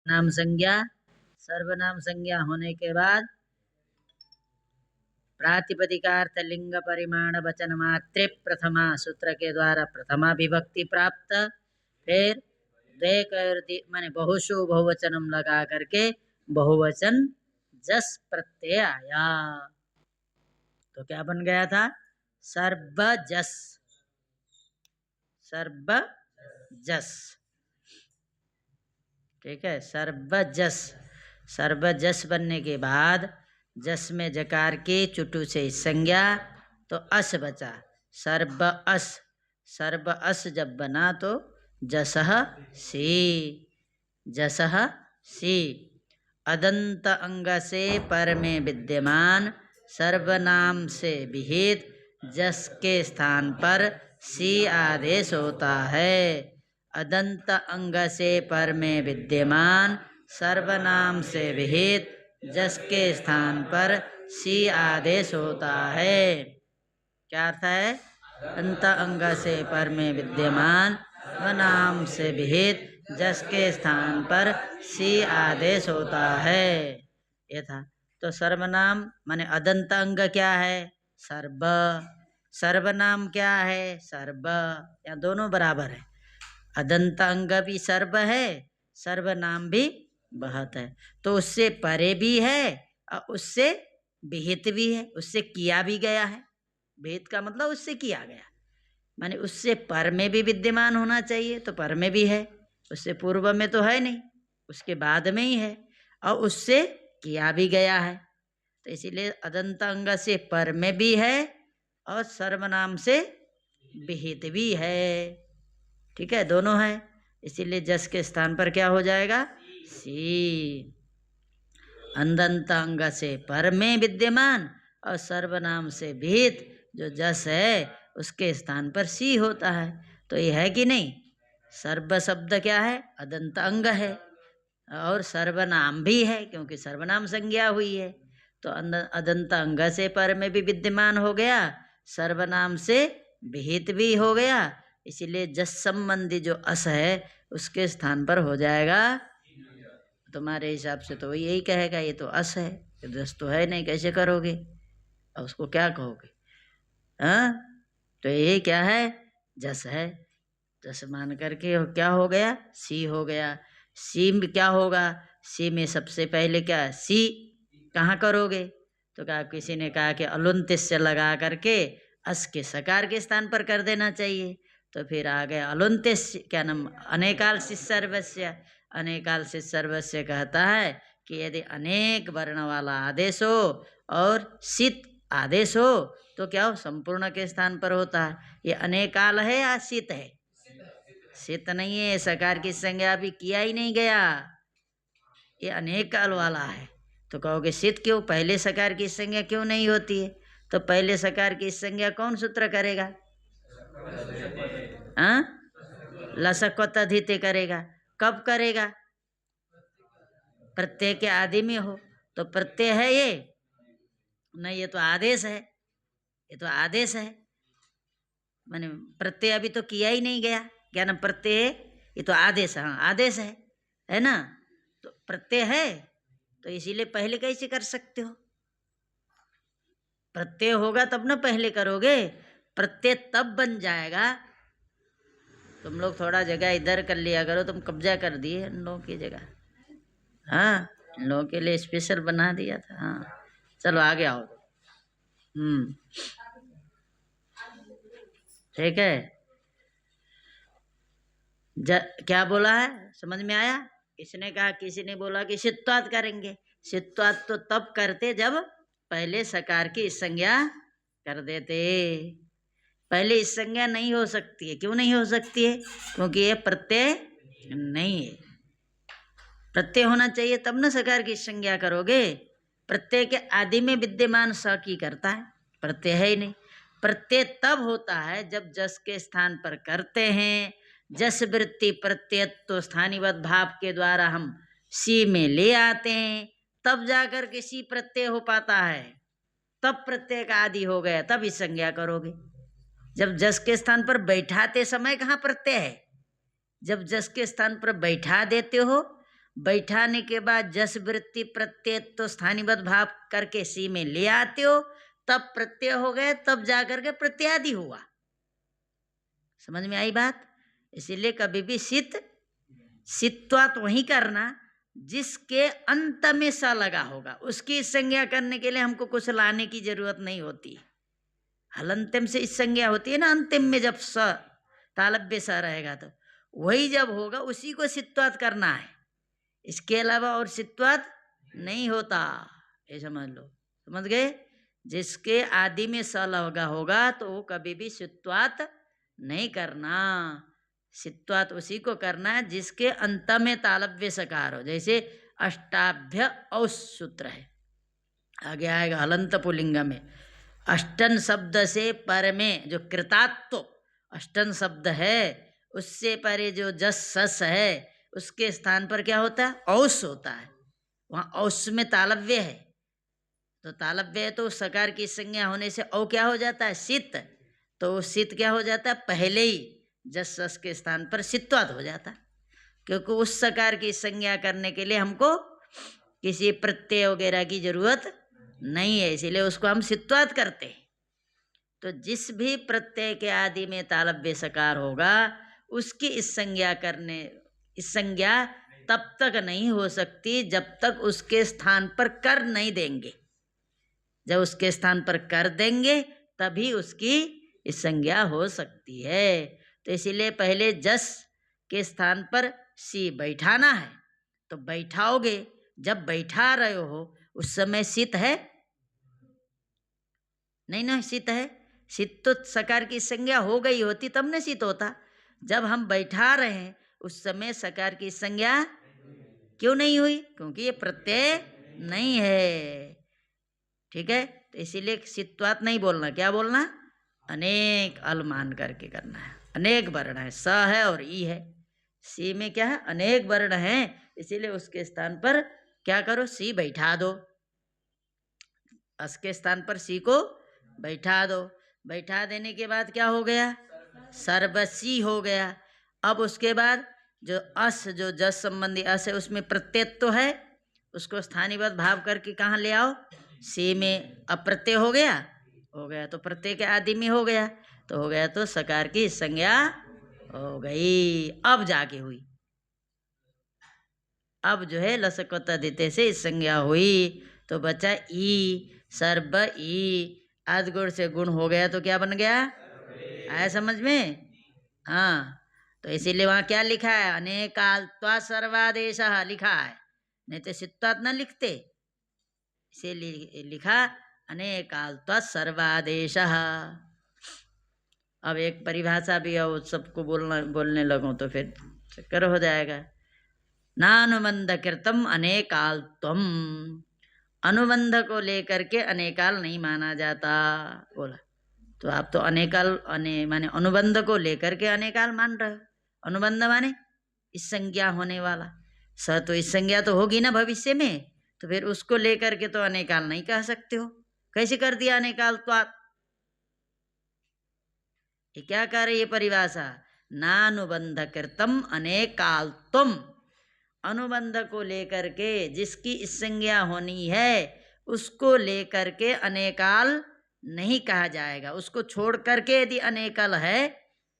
नाम संज्ञा, सर्वनाम संज्ञा होने के बाद प्रातिपदिकार्थ लिंग परिमाण वचन मात्रे प्रथमा सूत्र के द्वारा प्रथमा विभक्ति प्राप्त, फिर द्वे माने बहुशु बहुवचनम लगा करके बहुवचन जस प्रत्यय आया। तो क्या बन गया था? सर्वजस। सर्वजस, ठीक है। सर्वजस, सर्वजस बनने के बाद जस में जकार की चुटू से संज्ञा तो अस बचा। सर्व अस, सर्व अस जब बना तो जसह सी, जसह सी। अदंत अंग से पर में विद्यमान सर्वनाम से विहित जस के स्थान पर सी आदेश होता है। अदंत अंग से पर में विद्यमान सर्वनाम से विहित जस के स्थान पर सी आदेश होता है। क्या अर्थ है? अंत अंग से पर में विद्यमान सर्वनाम से विहित जस के स्थान पर सी आदेश होता है। ये था। तो सर्वनाम माने अदंत अंग क्या है? सर्व। सर्वनाम क्या है? सर्व। यहाँ दोनों बराबर है। अदंत अंग भी सर्व है, सर्वनाम भी बहुत है। तो उससे परे भी है और उससे विहित भी है, उससे किया भी गया है। विहित का मतलब उससे किया गया, माने उससे पर में भी विद्यमान होना चाहिए, तो पर में भी है। उससे पूर्व में तो है नहीं, उसके बाद में ही है, और उससे किया भी गया है। तो इसीलिए अदंत अंग से पर में भी है और सर्वनाम से विहित भी है। ठीक है, दोनों है। इसीलिए जस के स्थान पर क्या हो जाएगा? सी। अदंत अंग से पर में विद्यमान और सर्वनाम से विहित जो जस है उसके स्थान पर सी होता है। तो ये है कि नहीं? सर्व शब्द क्या है? अदंत अंग है, और सर्वनाम भी है क्योंकि सर्वनाम संज्ञा हुई है। तो अदंत अंग से पर में भी विद्यमान हो गया, सर्वनाम से विहित भी हो गया। इसीलिए जस संबंधी जो अस है उसके स्थान पर हो जाएगा। तुम्हारे हिसाब से तो यही कहेगा ये तो अस है, जस तो है नहीं, कैसे करोगे? और उसको क्या कहोगे? हाँ, तो ये क्या है? जस है। जस मान करके क्या हो गया? सी हो गया। सी में क्या होगा? सी में सबसे पहले क्या? सी कहाँ करोगे? तो कहा, किसी ने कहा कि अलुंतिस से लगा करके अस के सकार के स्थान पर कर देना चाहिए। तो फिर आ गया अलुंतिस, क्या नाम? अनेकाल से सर्वस्य। अनेकाल से सर्वस्य कहता है कि यदि अनेक वर्ण वाला आदेश हो और सित आदेश हो तो क्या हो? संपूर्ण के स्थान पर होता है। ये अनेकाल है या सित है? सित नहीं है, सकार की संज्ञा अभी किया ही नहीं गया, ये अनेक काल वाला है। तो कहोगे सित क्यों? पहले सकार की संज्ञा क्यों नहीं होती है? तो पहले सकार की संज्ञा कौन सूत्र करेगा? हाँ, लसक्वत अधिते करेगा। कब करेगा? प्रत्यय के आदि में हो। तो प्रत्यय है ये नहीं, ये तो आदेश है। ये तो आदेश है, माने प्रत्यय अभी तो किया ही नहीं गया। क्या नाम? प्रत्यय, ये तो आदेश है। हाँ, आदेश है ना? तो प्रत्यय है, तो इसीलिए पहले कैसे कर सकते हो? प्रत्यय होगा तब ना पहले करोगे। प्रत्यय तब बन जाएगा। तुम लोग थोड़ा जगह इधर कर लिया करो, तुम कब्जा कर दिए इन लोगों की जगह। हाँ, इन लोगों के लिए स्पेशल बना दिया था। हाँ, चलो आगे आओ। ठीक है। क्या बोला है? समझ में आया? किसने कहा? किसी ने बोला कि सित्वात करेंगे। सित्वात तो तब करते जब पहले सकार की संज्ञा कर देते। पहले इस संज्ञा नहीं हो सकती है। क्यों नहीं हो सकती है? क्योंकि ये प्रत्यय नहीं है। प्रत्यय होना चाहिए तब ना सकार की संज्ञा करोगे। प्रत्यय के आदि में विद्यमान स की करता है, प्रत्यय है ही नहीं। प्रत्यय तब होता है जब जस के स्थान पर करते हैं। जस वृत्ति प्रत्ययत्व स्थानीवत भाव के द्वारा हम सी में ले आते हैं, तब जाकर के सी प्रत्यय हो पाता है। तब प्रत्यय का आदि हो गया, तब इस संज्ञा करोगे। जब जस के स्थान पर बैठाते समय कहाँ प्रत्यय है? जब जस के स्थान पर बैठा देते हो बैठाने के बाद जस वृत्ति प्रत्यय तो स्थानीयबद्ध भाव करके सी में ले आते हो, तब प्रत्यय हो गए, तब जाकर के प्रत्यादि हुआ। समझ में आई बात? इसीलिए कभी भी सित्वात वही करना जिसके अंत में स लगा होगा, उसकी संज्ञा करने के लिए हमको कुछ लाने की जरूरत नहीं होती। हलंतिम से इस संज्ञा होती है ना, अंतिम में जब स तालव्य स रहेगा तो वही जब होगा उसी को सित्वात करना है, इसके अलावा और सित्वात नहीं होता। ये समझ लो, समझ गए? जिसके आदि में स लगा होगा तो वो कभी भी सित्वात नहीं करना। सित्वात उसी को करना है जिसके अंत में तालव्य सकार हो। जैसे अष्टाभ्य औस सूत्र है, आगे आएगा हलंत पुलिंग में। अष्टन शब्द से पर में जो कृतात्व अष्टन शब्द है उससे परे जो जस सस है उसके स्थान पर क्या होता है? औस होता है। वहाँ औस में तालव्य है, तो तालव्य है तो सकार की संज्ञा होने से औ क्या हो जाता है? सित। तो सित क्या हो जाता है? पहले ही जस सस के स्थान पर सित्वात हो जाता, क्योंकि उस सकार की संज्ञा करने के लिए हमको किसी प्रत्यय वगैरह की जरूरत नहीं है, इसीलिए उसको हम सित्वात करते हैं। तो जिस भी प्रत्यय के आदि में तालव्य सकार होगा उसकी इस संज्ञा तब तक नहीं हो सकती जब तक उसके स्थान पर कर नहीं देंगे। जब उसके स्थान पर कर देंगे तभी उसकी इस संज्ञा हो सकती है। तो इसीलिए पहले जस के स्थान पर सी बैठाना है, तो बैठाओगे, जब बैठा रहे हो उस समय सित है नहीं ना? सित है। सित तो सकार की संज्ञा हो गई होती तब न सित होता। जब हम बैठा रहे हैं उस समय सकार की संज्ञा क्यों नहीं हुई? क्योंकि ये प्रत्यय नहीं है। ठीक है, तो इसीलिए सित्वात नहीं बोलना। क्या बोलना? अनेक अल मान करके करना है। अनेक वर्ण है, स है और ई है। सी में क्या है? अनेक वर्ण है, इसीलिए उसके स्थान पर क्या करो? सी बैठा दो। अस के स्थान पर सी को बैठा दो। बैठा देने के बाद क्या हो गया? सर्वसी हो गया। अब उसके बाद जो अस, जो जस संबंधी अस है उसमें प्रत्यय है, उसको स्थानीयबद्ध भाव करके कहाँ ले आओ? सी में। अब प्रत्यय हो गया, हो गया तो प्रत्यय के आदि में हो गया, तो हो गया तो सकार की संज्ञा हो गई। अब जाके हुई, अब जो है लसकता देते से इस संज्ञा हुई तो बचा ई। सर्व ई आदि गुण से गुण हो गया तो क्या बन गया? आया समझ में? हाँ, तो इसीलिए वहाँ क्या लिखा है? अनेकाल्त्वा सर्वादेश लिखा है, नहीं तो सित्वात न लिखते। इसीलिए लिखा अनेकाल्त्वा सर्वादेश। अब एक परिभाषा भी है, सबको बोलने लगो तो फिर चक्कर हो जाएगा। नानुबंध कृतम अनेकाल्त्वम, अनुबंध को लेकर के अनेकाल नहीं माना जाता। बोला तो आप तो अनेकाल माने अनुबंध को लेकर के अनेकाल मान रहे हो। अनुबंध माने इस संज्ञा होने वाला, स तो इस संज्ञा तो होगी ना भविष्य में, तो फिर उसको लेकर के तो अनेकाल नहीं कह सकते हो। कैसे कर दिया अनेकाल? तो आप ये क्या कह रही है परिभाषा? नानुबंध कृतम अनेकाल्त्वम, अनुबंध को लेकर के जिसकी इस संज्ञा होनी है उसको लेकर के अनेकाल नहीं कहा जाएगा। उसको छोड़ करके यदि अनेकाल है,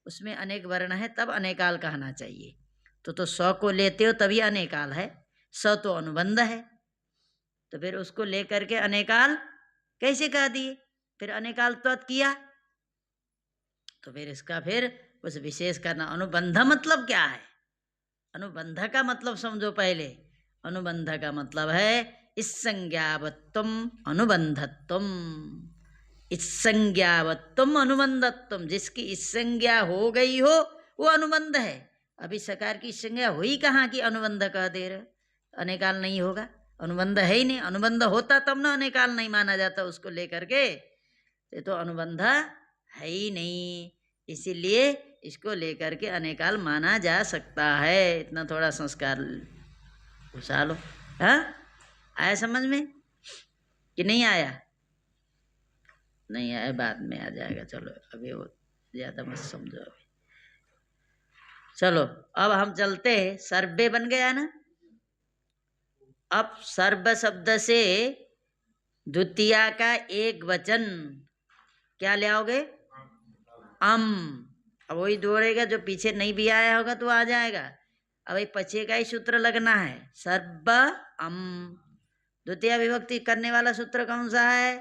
उसमें अनेक वर्ण है, तब अनेकाल कहना चाहिए। तो स को लेते हो तभी अनेकाल है, स तो अनुबंध है, तो फिर उसको लेकर के अनेकाल कैसे कह दिए? फिर अनेकाल तो किया, तो फिर इसका फिर कुछ विशेष करना। अनुबंध मतलब क्या है? अनुबंध का मतलब समझो पहले। अनुबंध का मतलब है इस संज्ञावत्तम अनुबंधत्वम। इस संज्ञावत्तम अनुबंधत्वम, जिसकी इस संज्ञा हो गई हो वो अनुबंध है। अभी सकार की संज्ञा हुई कहाँ की अनुबंध कह दे रहे? अनेकाल नहीं होगा, अनुबंध है ही नहीं। अनुबंध होता तब ना अनेकाल नहीं माना जाता उसको लेकर के, ये तो अनुबंध है ही नहीं, इसीलिए इसको लेकर के अनेकाल माना जा सकता है। इतना थोड़ा संस्कार घुसा लो। हाँ, आया समझ में कि नहीं आया? नहीं आया, बाद में आ जाएगा। चलो अभी वो ज़्यादा मत समझो अभी। चलो अब हम चलते हैं। सर्वे बन गया ना? अब सर्व शब्द से द्वितीया का एक वचन क्या ले आओगे? अम। अब वही जोड़ेगा, जो पीछे नहीं भी आया होगा तो आ जाएगा। अब एक पीछे का ही सूत्र लगना है, सर्व अम। द्वितीय विभक्ति करने वाला सूत्र कौन सा है?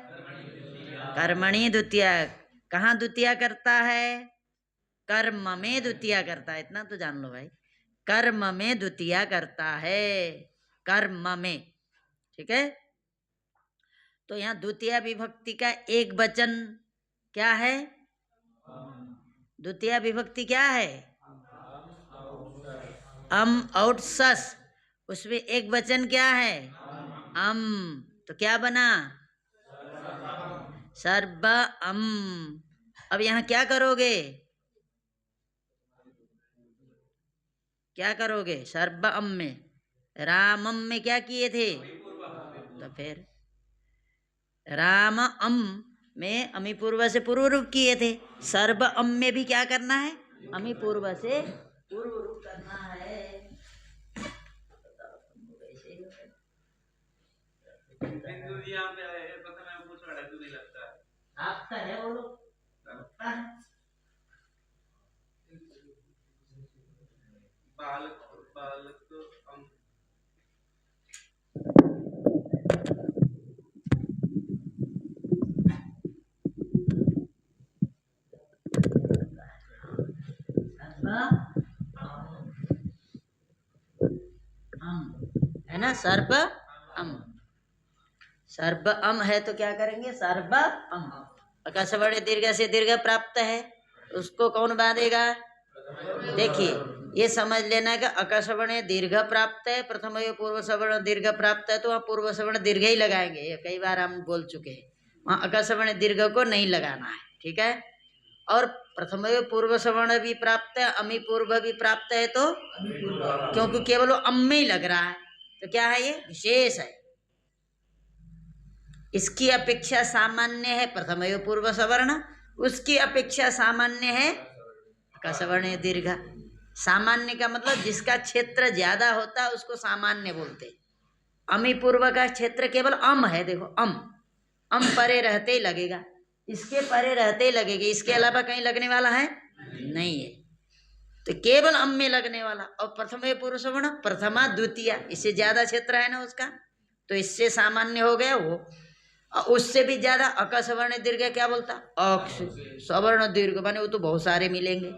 कर्मणि द्वितीया। कहाँ द्वितीया करता है? कर्म में द्वितीया करता है, इतना तो जान लो भाई। कर्म में द्वितीया करता है, कर्म में। ठीक है, तो यहाँ द्वितीय विभक्ति का एक वचन क्या है? द्वितीय विभक्ति क्या है? अम और सस। उसमें एक वचन क्या है? अम। तो क्या बना? सर्व अम। अब यहाँ क्या करोगे? क्या करोगे? सर्व अम में, रामम में क्या किए थे? तो फिर राम अम में अमी पूर्व से पूर्व रूप किए थे। सर्व अम में भी क्या करना है? अमी पूर्व से पूर्व रूप करना है। आपका है बोलो। बालक बालक है ना, सर्व अम। सर्व अम है तो क्या करेंगे? सर्व अम। अकस्वर्ण दीर्घ से दीर्घ प्राप्त है, उसको कौन बांधेगा? देखिए, ये समझ लेना कि अकस्वर्ण दीर्घ प्राप्त है, प्रथम पूर्व सवर्ण दीर्घ प्राप्त है, तो वहाँ पूर्व सवर्ण दीर्घ ही लगाएंगे। ये कई बार हम बोल चुके हैं, वहाँ अकस्वर्ण दीर्घ को नहीं लगाना है। ठीक है, और प्रथम पूर्व सवर्ण भी प्राप्त है, अमी पूर्व भी प्राप्त है, तो क्योंकि केवल वो अम में ही लग रहा है, तो क्या है? ये विशेष है। इसकी अपेक्षा सामान्य है प्रथम पूर्व सवर्ण, उसकी अपेक्षा सामान्य है कसवर्ण दीर्घ। सामान्य का मतलब जिसका क्षेत्र ज्यादा होता है उसको सामान्य बोलते। अमी पूर्व का क्षेत्र केवल अम है, देखो अम परे रहते ही लगेगा, इसके परे रहते ही लगेगा, इसके अलावा कहीं लगने वाला है नहीं है, तो केवल अम में लगने वाला। और प्रथम पूर्व सवर्ण प्रथमा द्वितीय, इससे ज्यादा क्षेत्र है ना उसका, तो इससे सामान्य हो गया वो। और उससे भी ज्यादा अकसवर्ण दीर्घ क्या बोलता? अक्ष सवर्ण दीर्घ, माने वो तो बहुत सारे मिलेंगे।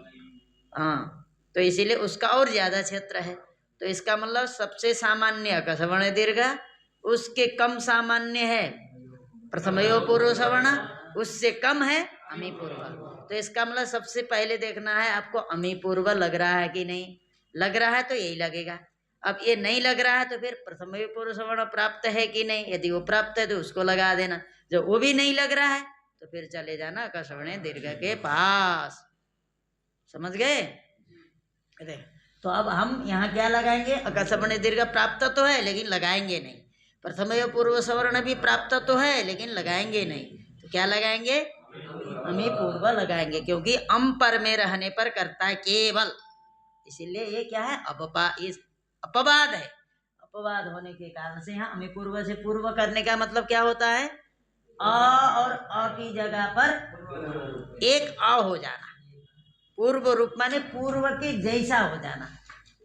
हाँ, तो इसीलिए उसका और ज्यादा क्षेत्र है। तो इसका मतलब सबसे सामान्य अकसवर्ण दीर्घ, उसके कम सामान्य है प्रथमयो पूर्व सवर्ण, उससे कम है अमी पूर्व। तो इसका मतलब सबसे पहले देखना है आपको अमी पूर्व लग रहा है कि नहीं। लग रहा है तो यही लगेगा। अब ये नहीं लग रहा है तो फिर प्रथम पूर्व सवर्ण प्राप्त है कि नहीं, यदि वो प्राप्त है तो उसको लगा देना। जब वो भी नहीं लग रहा है तो फिर चले जाना अकस्वर्ण दीर्घ के पास। समझ गए? तो अब हम यहाँ क्या लगाएंगे? अकस्वर्ण दीर्घ प्राप्त तो है लेकिन लगाएंगे नहीं, प्रथम पूर्व सवर्ण भी प्राप्त तो है लेकिन लगाएंगे नहीं, तो क्या लगाएंगे? अमी पूर्व लगाएंगे, क्योंकि अम पर में रहने पर करता है केवल, इसीलिए ये क्या है? अपवाद है। अपवाद होने के कारण से यहाँ अमी पूर्व से पूर्व करने का मतलब क्या होता है? अ और अ की जगह पर एक अ हो जाना। पूर्व रूप माने पूर्व के जैसा हो जाना।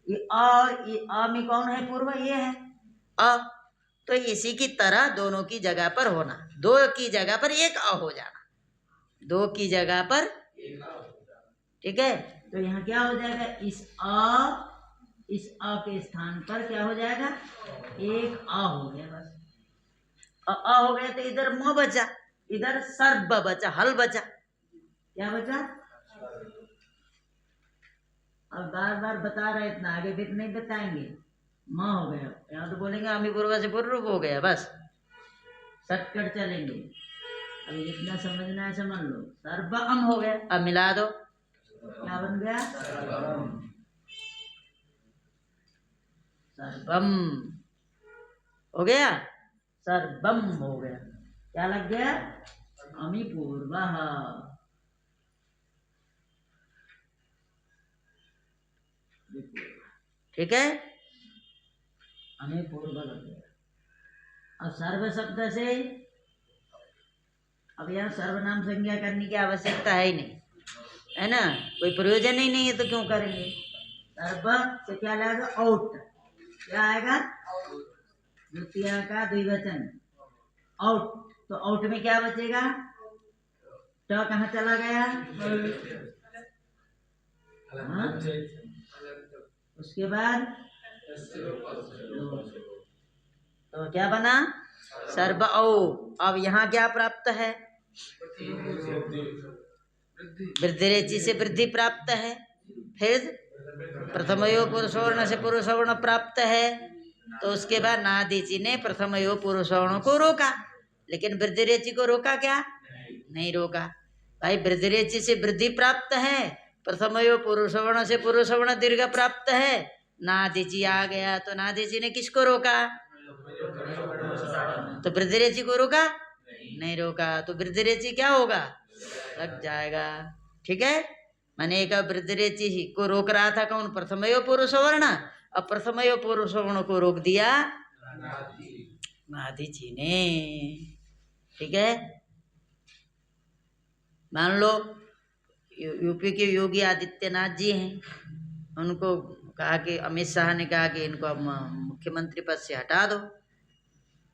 ये और ये अ में कौन है? पूर्व, ये है अ। तो इसी की तरह दोनों की जगह पर होना, दो की जगह पर एक अ हो जाना, दो की जगह पर। ठीक है, तो यहाँ क्या हो जाएगा? इस अ के स्थान पर क्या हो जाएगा? एक अ हो गया, बस अ हो गया। तो इधर म बचा, इधर सर्व बचा, हल बचा। क्या बचा? अब बार बार बता रहे, इतना आगे फिर नहीं बताएंगे। म हो गया, यहाँ तो बोलेंगे अमी पूर्व से पूर्व रूप हो गया, बस शॉर्टकट चलेंगे। अभी जितना समझना है समझ लो। सर्व अम हो गया, अब मिला दो, क्या बन गया? सर्वम हो गया, सर्वम हो गया। क्या लग गया? अमी पूर्व। ठीक है, अमी पूर्व लग गया। अब सर्व शब्द से अब यहाँ सर्वनाम संज्ञा करने की आवश्यकता है ही नहीं, है ना, कोई प्रयोजन ही नहीं है तो क्यों करेंगे। सर्व से क्या लगेगा, औट, क्या आएगा, द्वितीय का द्विवचन औट, तो औट में क्या बचेगा, ट कहाँ चला गया, हाँ? उसके बाद तो क्या बना, सर्व औ। अब यहाँ क्या प्राप्त है, वृद्धि रेचि से वृद्धि प्राप्त है, फिर प्रथमयो पुरुषवर्ण से पुरुषवर्ण प्राप्त है, तो उसके बाद नादीची ने प्रथमयो पुरुषवर्ण को रोका, लेकिन वृद्धि रेचि को रोका क्या, नहीं रोका। भाई वृद्धि रेचि से वृद्धि प्राप्त है, प्रथमयो पुरुषवर्ण से पुरुषवर्ण दीर्घ प्राप्त है, नादीची आ गया, तो नादीची ने किसको रोका, तो वृद्धि रेचि को रोका, नहीं रोका, तो वृद्धि रेचि क्या होगा, लग जाएगा। ठीक है, माने एक वृद्धि रेचि को रोक रहा था कौन, प्रथमयो पुरुषवर्ण, अब प्रथमयो पुरुषवर्ण को रोक दिया नादीची ने। ठीक है, मान लो यूपी के योगी आदित्यनाथ जी हैं, उनको कहा कि अमित शाह ने कहा कि इनको अब मुख्यमंत्री पद से हटा दो,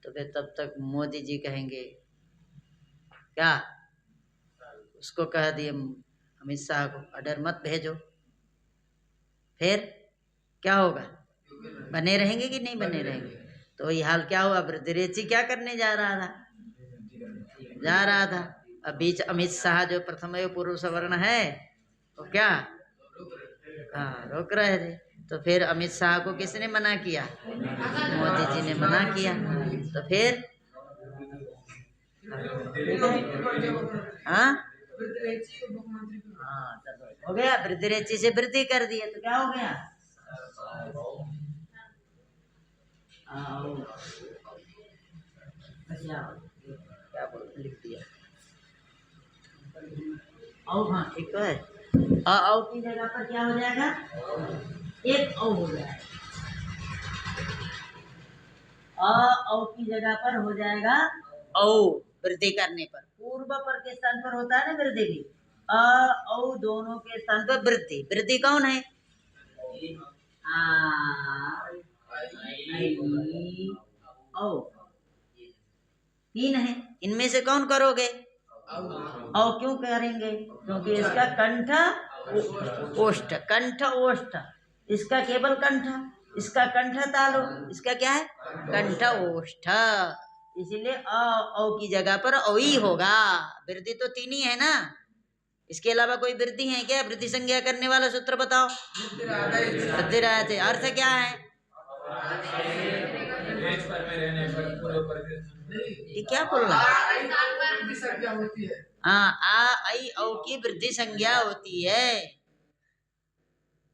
तो फिर तब तक मोदी जी कहेंगे क्या, उसको कह दिए अमित शाह को ऑर्डर मत भेजो, फिर क्या होगा, बने रहेंगे कि नहीं बने रहेंगे। तो ये हाल क्या हुआ, वृद्धि रेचि क्या करने जा रहा था, अब बीच अमित शाह जो प्रथम पुरुष वर्ण है वो क्या, हाँ रोक रहे थे, तो फिर अमित शाह को किसने मना किया, मोदी जी ने मना किया, तो फिर हाँ हो गया, वृद्धि रेचि से वृद्धि कर दिया तो क्या हो गया, क्या बोल लिख दिया, हाँ ठीक तो है, औ की जगह पर क्या हो जाएगा, एक औ हो जाएगा, औ की जगह पर हो जाएगा औ, वृद्धि करने पर पूर्व पर के स्थान पर होता है ना वृद्धि भी, औ दोनों के स्थान पर वृद्धि, वृद्धि कौन है, औ तीन है, इनमें से कौन करोगे, औ क्यों करेंगे, क्योंकि इसका कंठ ओष्ठ, कंठ ओष्ठ, इसका केवल कंठ, इसका कंठ तालु, इसका क्या है कंठ ओष्ठ, इसीलिए औ की जगह पर औ ही होगा। वृद्धि तो तीन ही है ना, इसके अलावा कोई वृद्धि है क्या, वृद्धि संज्ञा करने वाला सूत्र बताओ, वृद्धि रहते अर्थ क्या है, ये क्या बोल रहा है, हाँ आ आई औ की वृद्धि संज्ञा होती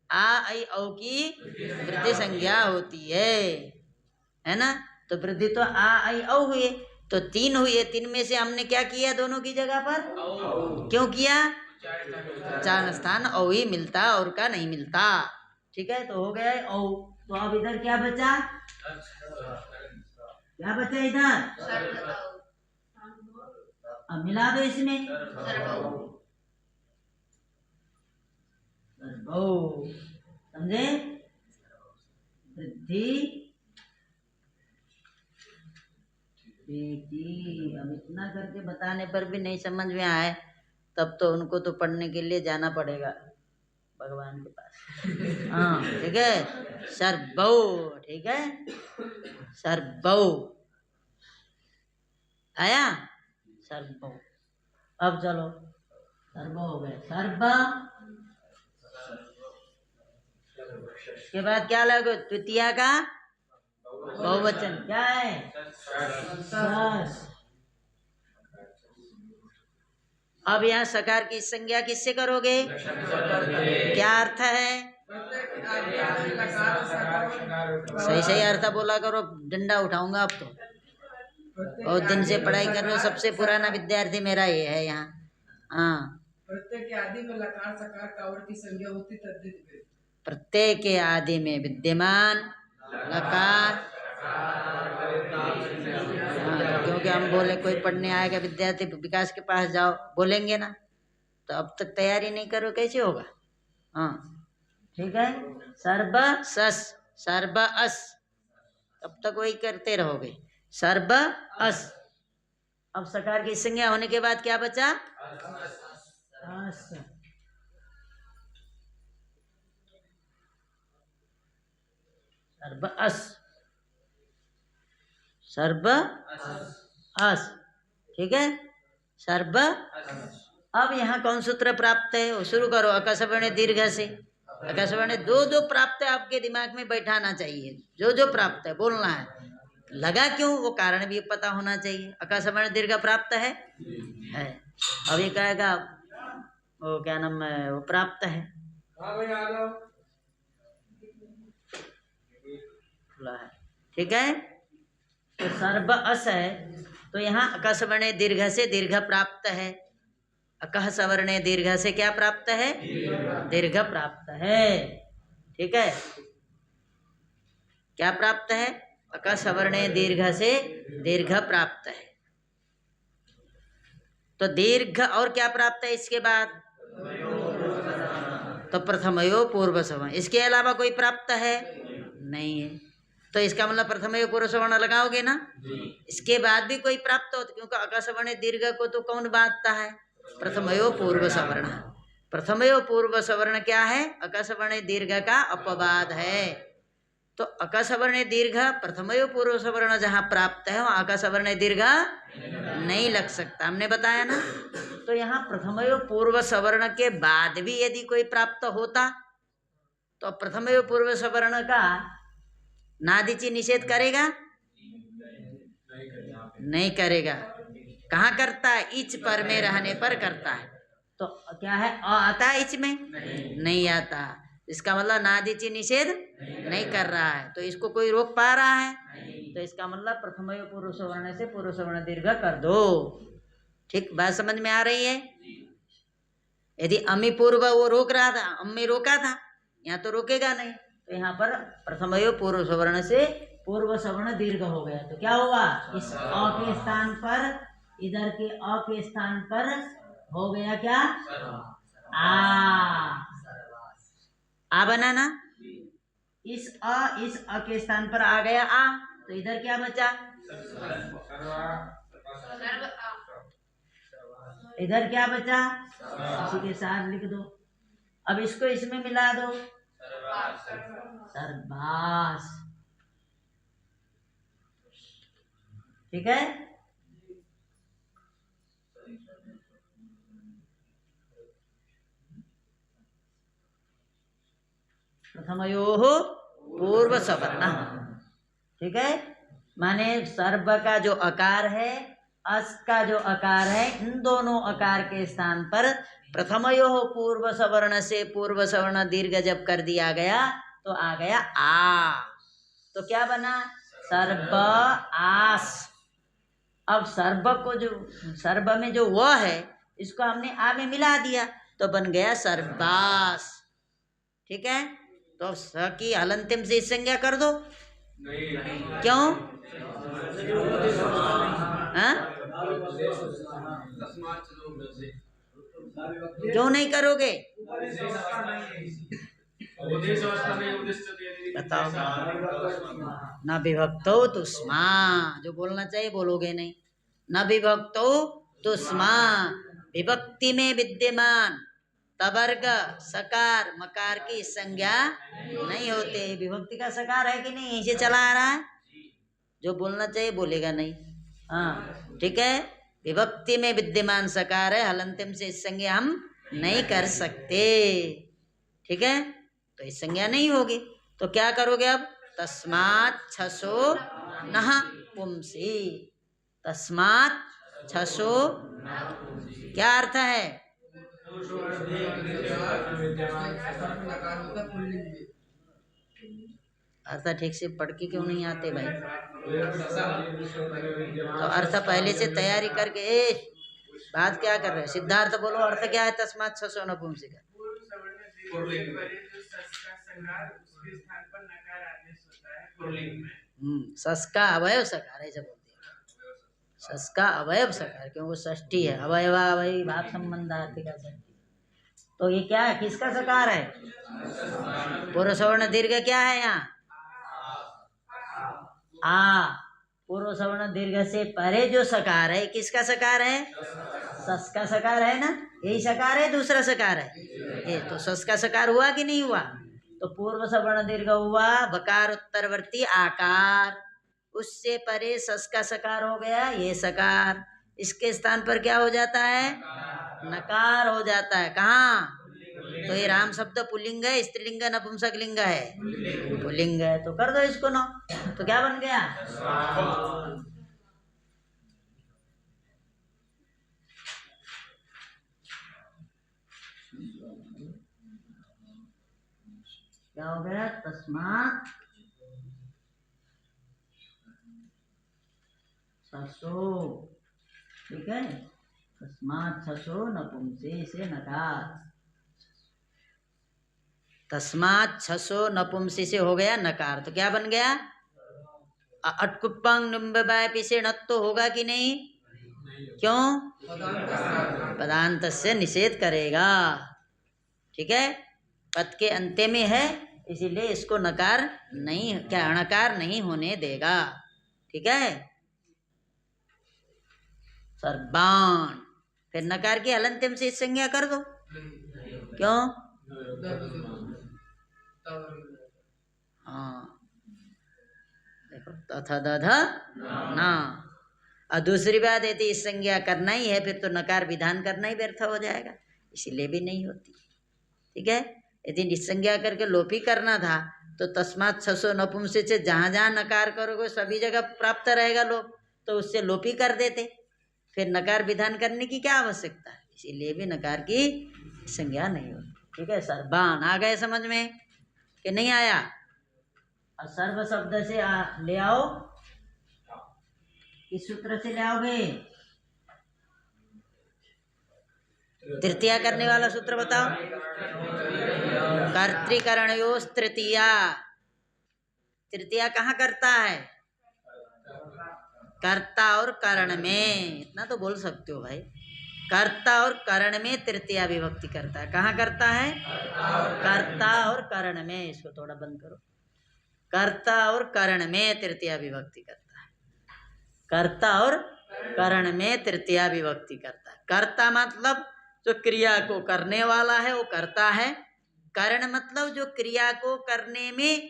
आ आई औ की वृद्धि संज्ञा होती है ना, तो वृद्धि तो आ आई औ हुए, तो तीन हुए, तीन में से हमने क्या किया दोनों की जगह पर, क्यों किया, उच्चारण स्थान औ ही मिलता और का नहीं मिलता। ठीक है, तो हो गया औ, तो अब इधर क्या बचा, क्या बचा इधर, अब मिला दो इसमें, समझे, वृद्धि अब इतना करके बताने पर भी नहीं समझ में आए, तब तो उनको तो पढ़ने के लिए जाना पड़ेगा भगवान के पास। हाँ ठीक है, सर्वौ, ठीक है, सर्वौ आया, सर्वौ, अब चलो सर्व हो गए, सर्व के बाद क्या लगो, तृतीया का बहुवचन क्या है, सस। अब यहाँ सकार की संज्ञा किससे करोगे, क्या अर्थ है, सही सही अर्थ बोला करो, डंडा उठाऊंगा अब तो, बहुत दिन से पढ़ाई कर रहे हो, सबसे पुराना विद्यार्थी मेरा ये है यहाँ। हाँ, प्रत्यय के आदि में लकार सकार कावड़ की संज्ञा होती तद्धित, प्रत्यय के आदि में विद्यमान लकार क्योंकि हम बोले कोई पढ़ने आएगा विद्यार्थी विकास के पास जाओ, बोलेंगे ना, तो अब तक तैयारी नहीं करो कैसे होगा। हाँ ठीक है, सर्ब सस सर्ब अस, तब तक वही करते रहोगे, सर्ब अस। अब सकार की संज्ञा होने के बाद क्या बचा, अस। सर्ब अस, सर्ब अस, ठीक है, सर्ब। अब यहाँ कौन सूत्र प्राप्त है, वो शुरू करो, अकस्वर्ण दीर्घ से। अकस्वर्ण दो जो प्राप्त है आपके दिमाग में बैठाना चाहिए, जो जो प्राप्त है बोलना है, लगा क्यों वो कारण भी पता होना चाहिए। अकस्वर्ण दीर्घ प्राप्त है। अब ये कहेगा वो क्या नाम है, वो प्राप्त है, ठीक है। तो सर्ब अस है, तो यहाँ अकस्वर्ण दीर्घ से दीर्घ प्राप्त है। अकह सवर्ण दीर्घ से क्या प्राप्त है, दीर्घ प्राप्त है, ठीक है। क्या प्राप्त है, अकह सवर्ण दीर्घ से दीर्घ प्राप्त है। तो दीर्घ और क्या प्राप्त है इसके बाद, तो प्रथमयो पूर्व सवर्ण, इसके अलावा कोई प्राप्त है नहीं है। तो इसका मतलब प्रथमयो पूर्व सवर्ण लगाओगे ना, इसके बाद भी कोई प्राप्त हो, क्योंकि अकस्वर्ण दीर्घ को तो कौन बांधता है, प्रथमयो पूर्व सवर्ण। प्रथमयो पूर्व सवर्ण क्या है, अकस्वर्ण दीर्घ का अपवाद है। तो अकस्वर्ण दीर्घ प्रथमयो पूर्व सवर्ण जहां प्राप्त है वहां अकस्वर्ण दीर्घ नहीं लग सकता, हमने बताया ना। तो यहाँ प्रथमयो पूर्व सवर्ण के बाद भी यदि कोई प्राप्त होता तो प्रथमयो पूर्व सवर्ण का नादिची निषेध करेगा, नहीं करेगा। कहाँ करता है, इच पर में रहने पर करता है। तो क्या है, अ आता है इच में, नहीं आता, इसका मतलब नादिची निषेध नहीं कर रहा है, तो इसको कोई रोक पा रहा है, तो इसका मतलब प्रथमयो पूर्व सवर्ण से पूर्व सवर्ण दीर्घ कर दो। ठीक, बात समझ में आ रही है। यदि अमी पूर्व वो रोक रहा था, अम्मी रोका था, यहाँ तो रोकेगा नहीं, तो यहाँ पर प्रथमयो पूर्व सवर्ण से पूर्व सवर्ण दीर्घ हो गया। तो क्या होगा, इस अ के स्थान पर, इधर के अ के स्थान पर हो गया क्या, आ बनाना, इस अ के स्थान पर आ गया आ, तो इधर क्या बचा, इधर क्या बचा, इसी के साथ लिख दो। अब इसको इसमें मिला दो, सर्बास, ठीक है। प्रथमयोः पूर्व सवर्ण, ठीक है। माने सर्व का जो अकार है, अस का जो अकार है, इन दोनों अकार के स्थान पर प्रथमयोः पूर्व सवर्ण से पूर्व सवर्ण दीर्घ जब कर दिया गया तो आ गया आ, तो क्या बना, सर्ब आस। अब सर्ब को जो, सर्ब में जो व है इसको हमने आ में मिला दिया तो बन गया सर्बास, ठीक है। तो अब स की हलंतिम से संज्ञा कर दो, क्यों, क्यों नहीं करोगे, बताओ। न विभक्तो तुष्मा, जो बोलना चाहिए बोलोगे नहीं, न विभक्तो तुष्मा, विभक्ति में विद्यमान तवर्ग सकार मकार की संज्ञा नहीं होते। विभक्ति का सकार है कि नहीं, इसे चला आ रहा है, जो बोलना चाहिए बोलेगा नहीं। हाँ ठीक है, विभक्ति में विद्यमान सकार है, हलंतिम से इस संज्ञा हम नहीं कर सकते, ठीक है। तो इस संज्ञा नहीं होगी, तो क्या करोगे अब, तस्मात् छसो नः पुंसी, तस्मात् छसो, क्या अर्थ है, अर्थ ठीक से पढ़ के क्यों नहीं आते भाई, तो अर्थ पहले से तैयारी करके, बात क्या कर रहे हो, सिद्धार्थ बोलो अर्थ क्या है, तस्मात् छसो नपुंसक, सस का अवयव सकार, ऐसा बोलते हैं, सस का अवयव सकार, क्योंकि वो षष्ठी है, अवयवावयवी भाव संबंधार्थिका षष्ठी। तो ये क्या है, किसका सकार है? पूर्व सवर्ण दीर्घ क्या है यहाँ? आ। पूर्व सवर्ण दीर्घ से परे जो सकार है, किसका सकार है? सस का सकार है ना, यही सकार है, दूसरा सकार है ये। तो सस का सकार हुआ कि नहीं हुआ? तो पूर्व सवर्ण दीर्घ हुआ, बकार उत्तरवर्ती आकार, उससे परे सस का सकार हो गया ये सकार। इसके स्थान पर क्या हो जाता है? नकार हो जाता है। कहाँ? तो ये राम शब्द पुल्लिंग है, स्त्रीलिंग नपुंसक लिंग है? पुल्लिंग है। तो कर दो इसको नो, तो क्या बन गया? क्या हो गया? तस्मात् छसो, ठीक है, तस्मात् छसो नपुंसे से नकार, तस्मात् छसो नपुंसी से हो गया नकार। तो क्या बन गया? अटकुप्पांग निम्बबाय से नत तो होगा कि नहीं? क्यों? पदांत से निषेध करेगा, ठीक है, पद के अंत्य में है, इसीलिए इसको नकार नहीं, क्या अणकार नहीं होने देगा, ठीक है। सर्बान, फिर नकार की हलंत्यम से संज्ञा कर दो। क्यों? हाँ, देखो तथा दध ना। और दूसरी बात यदि इस संज्ञा करना ही है, फिर तो नकार विधान करना ही व्यर्थ हो जाएगा, इसीलिए भी नहीं होती, ठीक है। यदि निसंज्ञा करके लोपी करना था तो तस्मात् छसो नपुंसे से जहाँ जहाँ नकार करोगे सभी जगह प्राप्त रहेगा लोप, तो उससे लोपी कर देते, फिर नकार विधान करने की क्या आवश्यकता है, इसीलिए भी नकार की संज्ञा नहीं होती, ठीक है। सर्बान आ गए समझ में कि नहीं आया? और सर्व शब्द से ले आओ, किस सूत्र से ले आओगे? तृतीया करने वाला सूत्र बताओ। कर्तृकरणयोस् तृतीया, तृतीया कहाँ करता है? कर्ता और करण में, इतना तो बोल सकते हो भाई, कर्ता और करण में तृतीया विभक्ति करता है। कहाँ करता है? कर्ता और करण में। इसको थोड़ा बंद करो। कर्ता और करण में तृतीया विभक्ति करता है, कर्ता और करण में तृतीया विभक्ति करता है। कर्ता मतलब जो क्रिया को करने वाला है वो करता है, करण मतलब जो क्रिया को करने में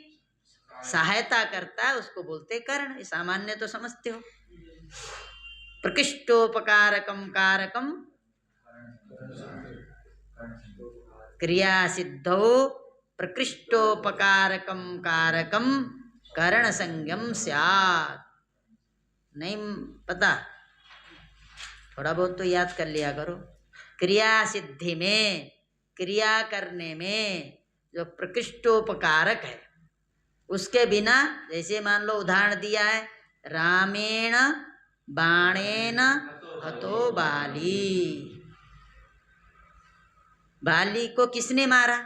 सहायता करता है उसको बोलते करण। सामान्य तो समझते हो। प्रकृष्टोपकारकम कारकम क्रिया सिद्धौ प्रकृष्टोपकारकम कारकम करण संज्ञम स्यात्। नहीं पता? थोड़ा बहुत तो याद कर लिया करो। क्रिया सिद्धि में, क्रिया करने में जो प्रकृष्टोपकारक है उसके बिना, जैसे मान लो उदाहरण दिया है, रामेण बाणेन हतो बाली, बाली को किसने मारा?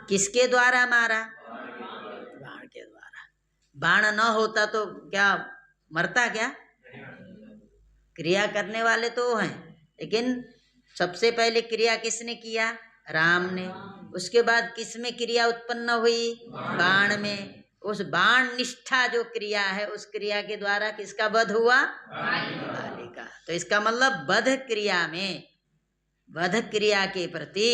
किसके द्वारा मारा? बाण के द्वारा। बाण न होता तो क्या मरता क्या? क्रिया करने वाले तो हैं, लेकिन सबसे पहले क्रिया किसने किया? राम ने। उसके बाद किस में क्रिया उत्पन्न हुई? बाण में। उस बाण निष्ठा जो क्रिया है उस क्रिया के द्वारा किसका वध हुआ? बाली का। तो इसका मतलब वध क्रिया में, वध क्रिया के प्रति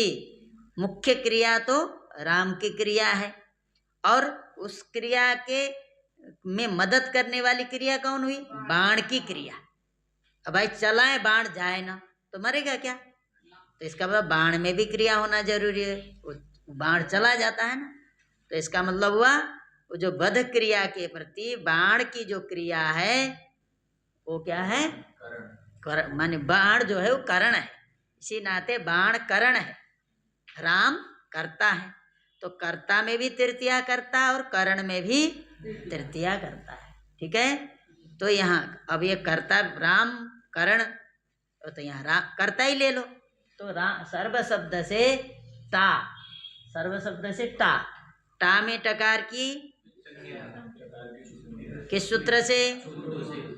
मुख्य क्रिया तो राम की क्रिया है, और उस क्रिया के में मदद करने वाली क्रिया कौन हुई? बाण की क्रिया। अब भाई चलाए बाण जाए ना तो मरेगा क्या? तो इसका मतलब बाण में भी क्रिया होना जरूरी है, बाण चला जाता है ना। तो इसका मतलब हुआ वो जो वध क्रिया के प्रति बाण की जो क्रिया है वो क्या है? करण। माने बाण जो है वो करण है, इसी नाते बाण करण है, राम करता है। तो कर्ता में भी तृतीया करता है और करण में भी तृतीया करता है, ठीक है। तो यहाँ अब ये कर्ता राम करण, तो यहाँ कर्ता ही ले लो। तो सर्व शब्द से ता, सर्व शब्द से ता, ता में टकार की किस सूत्र से?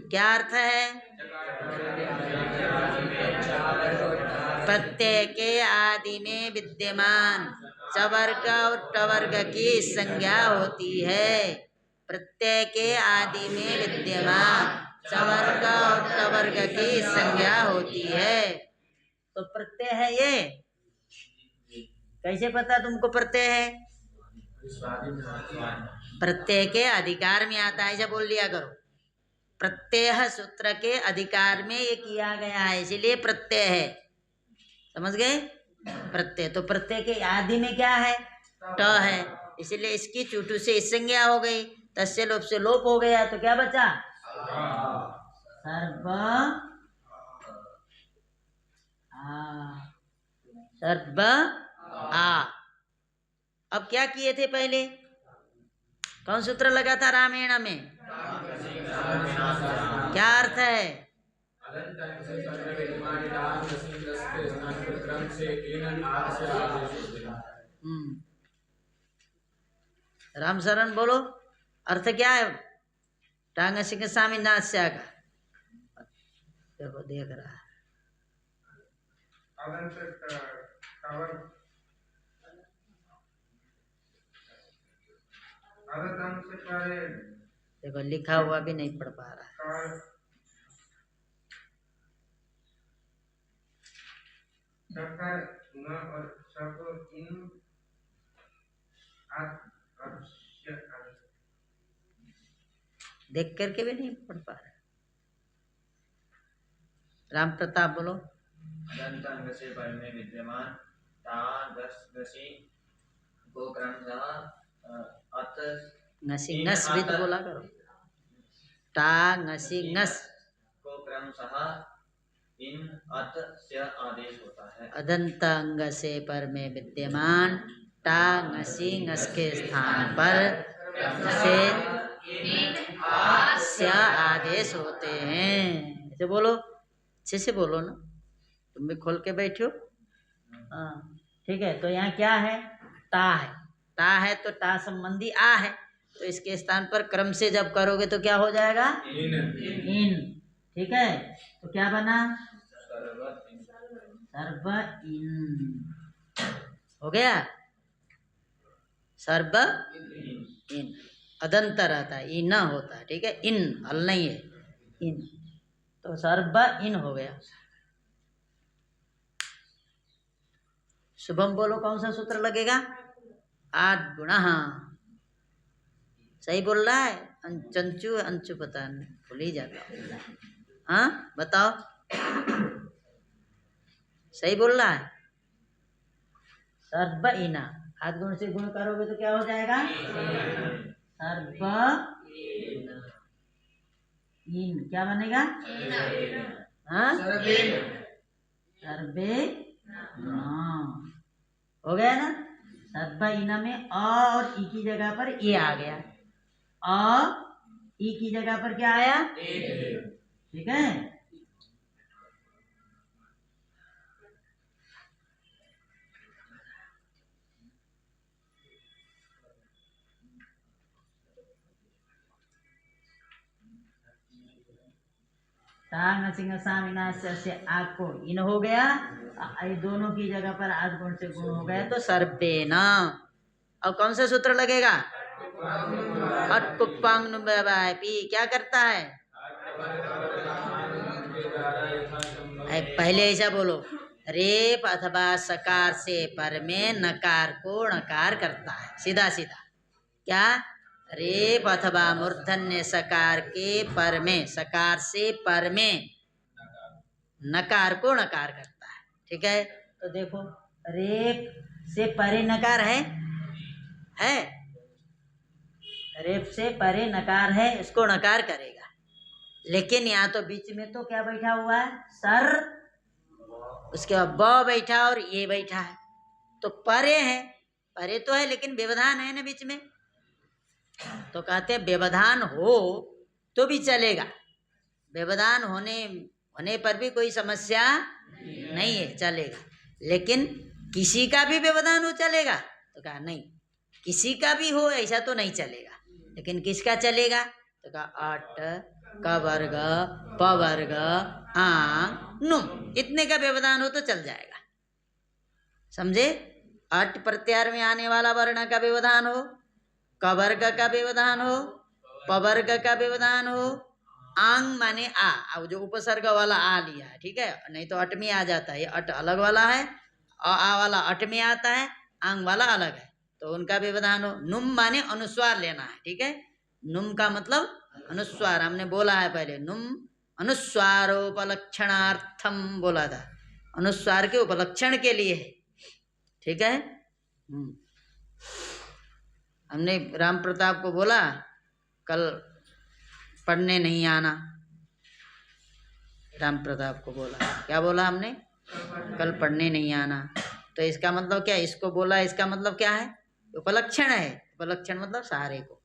क्या अर्थ है? प्रत्यय के आदि में विद्यमान चवर्ग और टवर्ग की संज्ञा होती है। प्रत्यय के आदि में विद्यमान चवर्ग और टवर्ग की संज्ञा होती है। तो प्रत्यय है ये। कैसे पता तुमको प्रत्यय है? प्रत्यय के अधिकार में आता है, ऐसा बोल लिया करो। प्रत्यय सूत्र के अधिकार में ये किया गया है, इसीलिए प्रत्यय है। समझ गए? प्रत्यय तो प्रत्यय के आदि में क्या है? ट है, इसलिए इसकी चुटू से इस संज्ञा हो गई, तस्य लोप से लोप हो गया, तो क्या बचा? सर्व सर्व आ। अब क्या किए थे पहले? कौन सूत्र लगा था रामायण में? क्या अर्थ है? राम शरण बोलो, अर्थ क्या है? टांग सिंह स्वामी नास्या का देखो, देख रहा है। देखो लिखा हुआ भी नहीं पढ़ पा रहा है। देख करके भी नहीं पढ़ पा रहा। राम प्रताप बोलो। अदंत से पर में विद्यमान ता गसी को क्रमशः अत ngasi ngas भी तो बोला करो। टा ngasi ngas को क्रमशः इन अत से आदेश होता है। अदंत अंग से पर में विद्यमान टा ngasi ngas के स्थान पर से आदेश होते हैं। ऐसे बोलो, अच्छे से बोलो ना, तुम भी खोल के बैठो। हाँ ठीक है। तो यहाँ क्या है? टा है। टा है तो टा संबंधी आ है, तो इसके स्थान पर क्रम से जब करोगे तो क्या हो जाएगा? इन। ठीक है, तो क्या बना? सर्व इन हो गया। सर्व इन अदंत रहता है, इन होता है। ठीक है, इन हल नहीं है, इन। तो सर्व इन हो गया। शुभम बोलो, कौन सा सूत्र लगेगा? आद गुणा। सही बोल रहा है? चंचू अंचू पता नहीं, भूल ही जाता। हाँ बताओ, सही बोल रहा है? सर्व इना, आद गुण से गुण करोगे तो क्या हो जाएगा? सर्व इन क्या बनेगा? हाँ सर्वे हो गया ना। सर्व इना में अ और ई की जगह पर ए आ गया। अ ई की जगह पर क्या आया? ठीक है। टांग सिंह से आपको इन हो गया, दोनों की जगह पर आद गुण से गुण हो गया, तो सर्वेन। अब कौन सा सूत्र लगेगा? अटकुप्पांग क्या करता है? पहले ऐसा बोलो, रेप अथवा सकार से पर में नकार को णकार करता है। सीधा सीधा क्या? रेप अथवा मूर्धन्य सकार के पर में, सकार से पर में नकार को णकार करता है। ठीक है, तो देखो रेप से परे नकार है रेप से परे नकार है, इसको णकार करेगा। लेकिन यहाँ तो बीच में तो क्या बैठा हुआ है? सर, उसके बाद ब बैठा और ये बैठा है, तो परे है। परे तो है लेकिन व्यवधान है ना बीच में, तो कहते हैं व्यवधान हो तो भी चलेगा। व्यवधान होने पर भी कोई समस्या नहीं है, चलेगा। लेकिन किसी का भी व्यवधान हो चलेगा? तो कहा नहीं, किसी का भी हो ऐसा तो नहीं चलेगा। लेकिन किसका चलेगा? तो कहा अट क वर्ग प वर्ग आंग नुम, इतने का व्यवधान हो तो चल जाएगा। समझे? अट प्रत्यार में आने वाला वर्ण का व्यवधान हो, क वर्ग का व्यवधान हो, प वर्ग का व्यवधान हो, आंग माने आ, जो उपसर्ग वाला आ लिया है, ठीक है, नहीं तो अट में आ जाता है, ये अट अलग वाला है, आ वाला अट में आता है, आंग वाला अलग है, तो उनका व्यवधान हो। नुम माने अनुस्वार लेना है, ठीक है, नुम का मतलब अनुस्वार, हमने बोला है पहले, नुम अनुस्वारोपलक्षणार्थम बोला था, अनुस्वार के उपलक्षण के लिए है, ठीक है। हमने राम प्रताप को बोला कल पढ़ने नहीं आना, राम प्रताप को बोला, क्या बोला हमने? कल पढ़ने नहीं आना, तो इसका मतलब क्या? इसको बोला, इसका मतलब क्या है? उपलक्षण है, उपलक्षण मतलब सहारे को।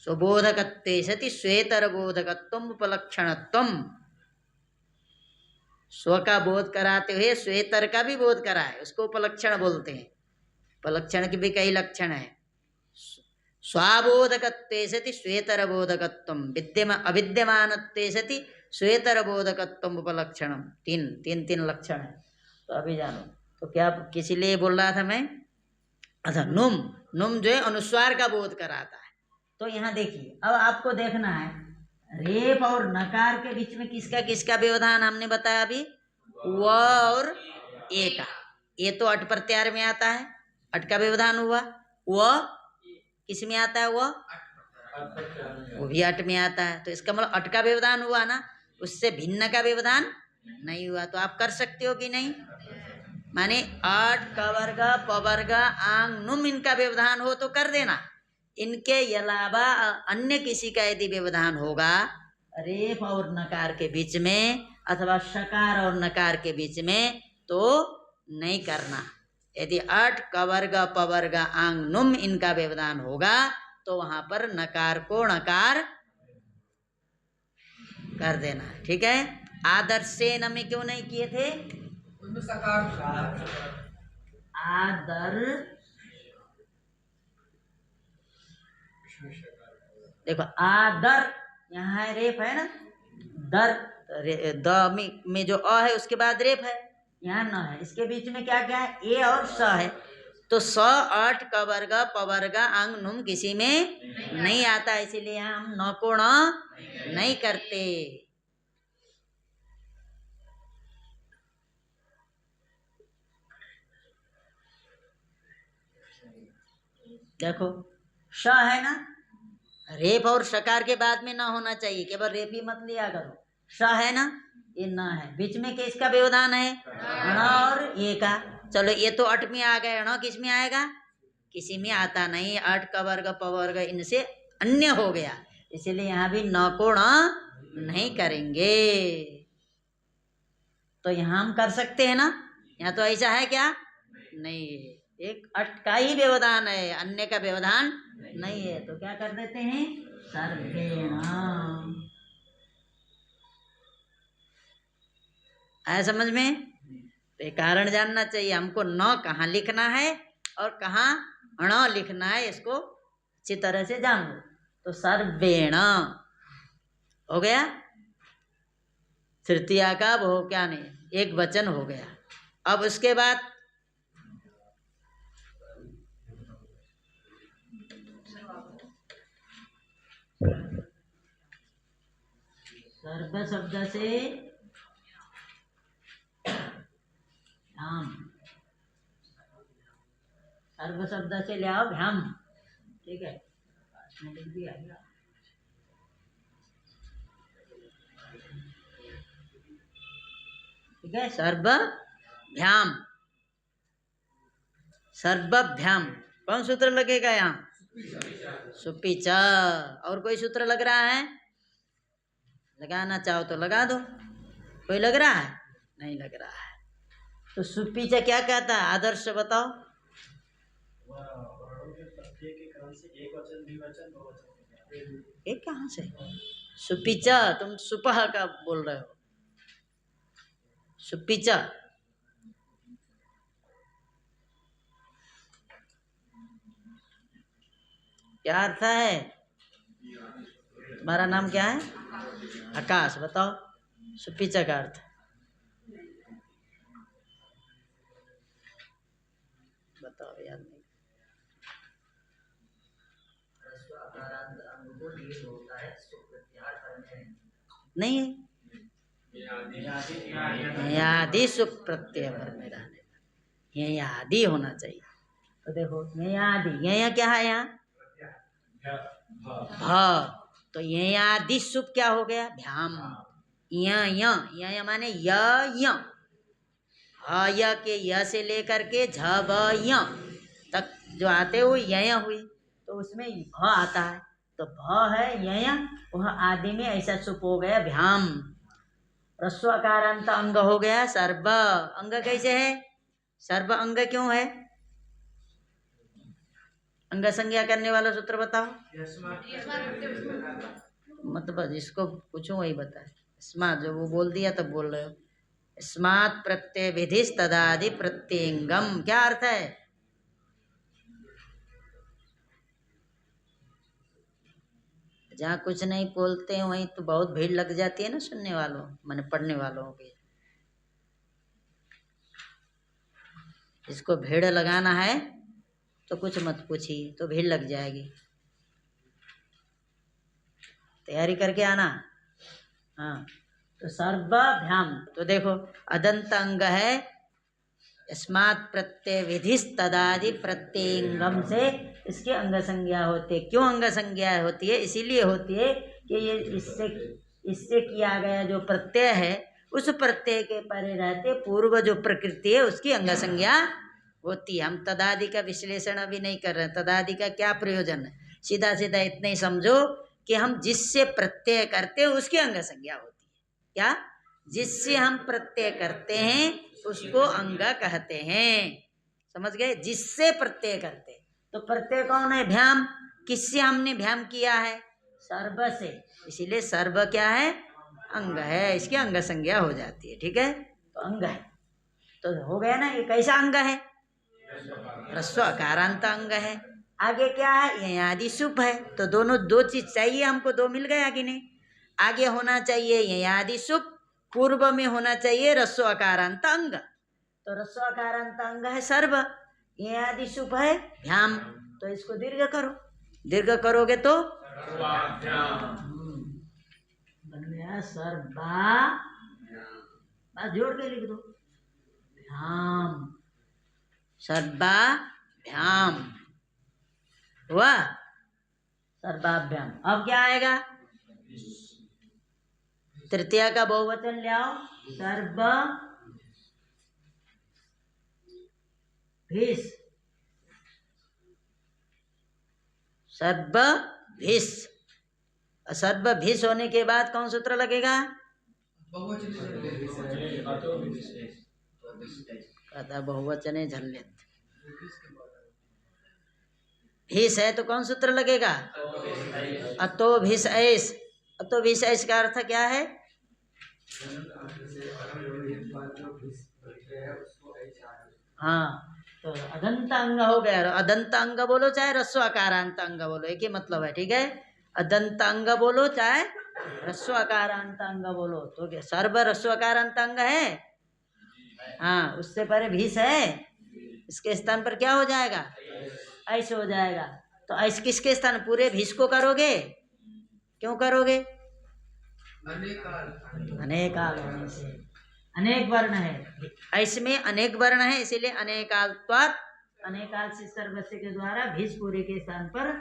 स्वबोधकत्वे सति श्वेतर बोधकत्वम उपलक्षणत्वम, स्व का बोध कराते हुए श्वेतर का भी बोध कराए, उसको उपलक्षण बोलते हैं। उपलक्षण के भी कई लक्षण है। स्वाबोधकत्वे सति श्वेतर बोधकत्वम, अविद्यमानत्वे सति श्वेतर बोधकत्वम उपलक्षणम, तीन लक्षण है। तो अभी जानो, तो क्या किसी लिए बोल रहा था मैं? अच्छा, नुम जो है अनुस्वार का बोध कराता है। तो यहाँ देखिए, अब आपको देखना है रेप और नकार के बीच में किसका किसका व्यवधान हमने बताया अभी, व और ए का। ये तो अट प्रत्यार में आता है, अट का व्यवधान हुआ। व किस में आता है? वो भी अट में आता है, तो इसका मतलब अट का व्यवधान हुआ ना, उससे भिन्न का व्यवधान नहीं हुआ। तो आप कर सकते हो कि नहीं? माने अट क वर्ग प वर्ग आंग नुम, इनका व्यवधान हो तो कर देना। इनके अलावा अन्य किसी का यदि व्यवधान होगा रेफ और नकार के बीच में, अथवा शकार और नकार के बीच में, तो नहीं करना। यदि अट क वर्ग प वर्ग आंग नुम इनका व्यवधान होगा तो वहां पर नकार को नकार कर देना, ठीक है। आदर्शेन में क्यों नहीं किए थे? आदर, देखो आदर, यहाँ है रेफ है ना, दर, द में जो अ है उसके बाद रेफ है, यहाँ न है, इसके बीच में क्या क्या है? ए और स है। तो स अट क वर्ग प वर्ग आंग नुम किसी में नहीं आता, इसीलिए हम न को न नहीं करते। देखो श है ना, रेप और शकार के बाद में ना होना चाहिए, केवल रेप ही मत लिया करो। श है ना, ये ना है, बीच में किसका व्यवधान है? ण और ये का। चलो ये तो अट में आ गए, ण किस में आएगा? किसी में आता नहीं, अट का वर्ग प वर्ग इनसे अन्य हो गया, इसीलिए यहाँ भी न को न नहीं करेंगे। तो यहाँ हम कर सकते हैं ना, यहाँ तो ऐसा है क्या? नहीं, एक अट का ही व्यवधान है, अन्य का व्यवधान नहीं है, तो क्या कर देते हैं? सर्वेण। आया समझ में? तो ये कारण जानना चाहिए हमको, न कहाँ लिखना है और कहाँ अण लिखना है, इसको अच्छी तरह से जान लो। तो सर्वेण हो गया, तृतीया का वो क्या नहीं, एक वचन हो गया। अब उसके बाद सर्व शब्द से भ्याम, सर्व शब्द से ले आओ भ्याम, ठीक है, लिख दिया। ठीक है, सर्वभ्याम, सर्वभ्याम कौन सूत्र लगेगा यहाँ? सुपीच। और कोई सूत्र लग रहा है? लगाना चाहो तो लगा दो। कोई लग रहा है? नहीं लग रहा है। तो सुपीच क्या कहता है? आदर्श बताओ। एक कहाँ से? सुपीच, तुम सुपह का बोल रहे हो। सुपीच क्या अर्थ है? तुम्हारा नाम क्या है? आकाश। बताओ सुपीचा का अर्थ। बताओ याद नहीं। नहीं है। आदि सुप प्रत्यय पर में रहने, ये आदि होना चाहिए। तो देखो ये आदि, ये क्या है यहाँ? भ। तो ये आदि सुप क्या हो गया? भ्याम। य माने य ह के य से लेकर के झ ब य तक जो आते हुए य हुई, तो उसमें भ आता है। तो भ है य, वह आदि में ऐसा सुप हो गया भ्याम। रस्वकारांत अंग हो गया सर्व। अंग कैसे है? सर्व अंग क्यों है? अंग संज्ञा करने वाला सूत्र बताओ। मतलब जिसको पूछो वही बताए। स्मार्ट जो वो बोल दिया तब बोल रहे हो। स्मात् प्रत्यय विधिस तदादि प्रत्यंगम, क्या अर्थ है? जहाँ कुछ नहीं बोलते हैं वहीं तो बहुत भीड़ लग जाती है ना सुनने वालों, माने पढ़ने वालों की। इसको भीड़ लगाना है तो कुछ मत पूछिए, तो भीड़ लग जाएगी। तैयारी करके आना। हाँ, तो सर्वभ्याम, तो देखो अदंत अंग है स्मात् प्रत्यय विधिस तदादि प्रत्यंगम से इसके अंग संज्ञा होती है। क्यों अंग संज्ञा होती है? इसीलिए होती है कि ये इससे किया गया जो प्रत्यय है उस प्रत्यय के परे रहते पूर्व जो प्रकृति है उसकी अंग संज्ञा होती है। हम तदादि का विश्लेषण अभी नहीं कर रहे हैं। तदादि का क्या प्रयोजन है? सीधा सीधा इतना ही समझो कि हम जिससे प्रत्यय करते हैं उसकी अंग संज्ञा होती है। क्या? जिससे हम प्रत्यय करते हैं उसको अंग कहते हैं। समझ गए? जिससे प्रत्यय करते, तो प्रत्यय कौन है? भ्याम। किससे हमने भ्याम किया है? सर्व से। इसीलिए सर्व क्या है? अंग है, इसकी अंग संज्ञा हो जाती है। ठीक है, तो अंग है तो हो गया ना। ये कैसा अंग है? ह्रस्व अकारांत अंग है। आगे क्या है? ये आदि सुप है। तो दोनों दो चीज चाहिए हमको, दो मिल गया कि नहीं? आगे होना चाहिए ये आदि सुप, पूर्व में होना चाहिए ह्रस्व अकारांत अंग। तो ह्रस्व अकारांत अंग है सर्व, ये आदि सुप है भ्याम। तो इसको दीर्घ करो, दीर्घ करोगे तो बन गया सर्वा, बस जोड़ के लिख दो भ्याम। सर्वाभ्याम हुआ, सर्वाभ्याम। अब क्या आएगा? तृतीया का बहुवचन ले आओ। सर्व भीष, सर्वभीष। सर्वभीष होने के बाद कौन सूत्र लगेगा? कहता बहुवचने झल्लेत। भीष है तो कौन सूत्र लगेगा? अतो भीष ऐस। अतो भीष ऐस का अर्थ क्या है? हाँ, तो अदंत अंग हो गया। अदंत अंग बोलो चाहे ह्रस्व अकारांत अंग बोलो, एक ही मतलब है। ठीक है, अदंत अंग बोलो चाहे ह्रस्व अकारांत अंग बोलो, तो क्या सर्व ह्रस्व अकारांत अंग है? हाँ, उससे परे भीष है, इसके स्थान पर क्या हो जाएगा? ऐसे हो जाएगा। तो ऐसे किसके स्थान? पूरे भीष को करोगे। क्यों करोगे? अनेकाल होने से। अनेक वर्ण है, इसमें अनेक वर्ण है, इसीलिए अनेकाल्त्वात्, अनेकाल से सर्वस्य के द्वारा भीष पूरे के स्थान पर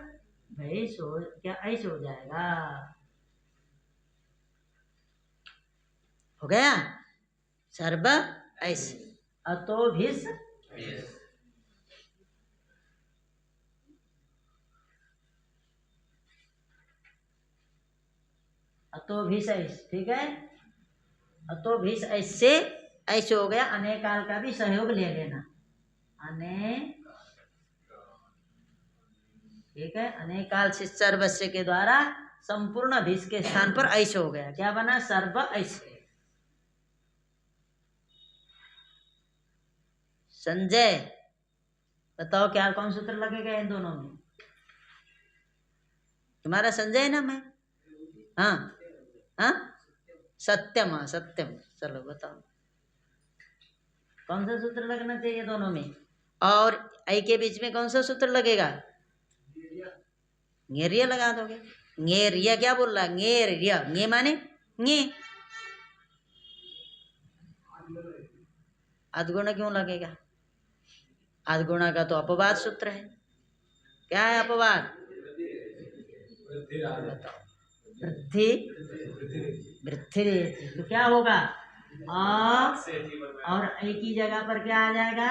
भैष हो, क्या ऐसे हो जाएगा। हो गया सर्व ऐसे। अतो भीष, अतो भीष ऐसे। ठीक है, अतो भीष ऐसे, ऐसे हो गया। अनेकाल का भी सहयोग ले लेना। अने, ठीक है, अनेकाल से सर्वस्य के द्वारा संपूर्ण भीष के स्थान पर ऐसे हो गया। क्या बना? सर्व ऐसे। संजय बताओ क्या कौन सूत्र लगेगा इन दोनों में? तुम्हारा संजय नाम है? हाँ हाँ, सत्यम, हाँ सत्यम। चलो बताओ कौन सा सूत्र लगना चाहिए दोनों में, और ऐ के बीच में कौन सा सूत्र लगेगा? घेरिया लगा दोगे। घेरिया क्या बोल रहा है? घेरिया, गे माने गे, अधगुण क्यों लगेगा? अधगुणा का तो अपवाद सूत्र है। क्या है अपवाद? बताओ। वृद्धि वृद्धि, तो क्या होगा? और ऐ की जगह पर क्या आ जाएगा?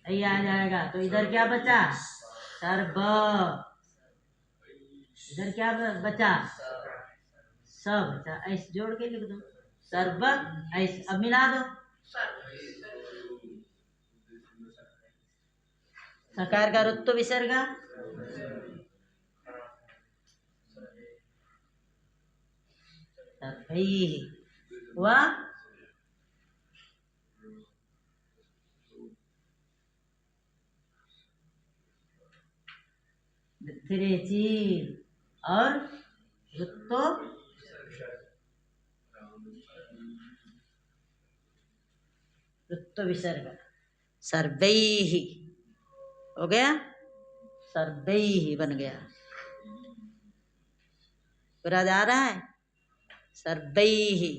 ऐ आ जाएगा। तो इधर क्या बचा? सर्व। इधर क्या बचा? सब बचा। ऐसे जोड़ के लिख दो, सर्व ऐसे। अब मिला दो, सकार का रुत्व विसर्ग, हुआ। वृद्धिरेचि और रुत्तो रुत्व विसर्ग, सर्वैहि हो गया, सर्वैहि बन गया। पूरा जा रहा है? सर्वैहि।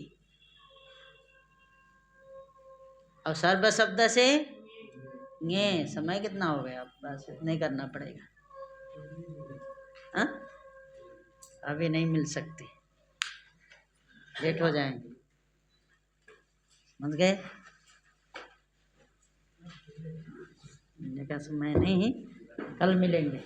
और सर्व शब्द से गे, समय कितना हो गया? बस इतने करना पड़ेगा। हाँ, अभी नहीं मिल सकते, लेट हो जाएंगे। समझ गए? मिलने का समय नहीं, कल मिलेंगे।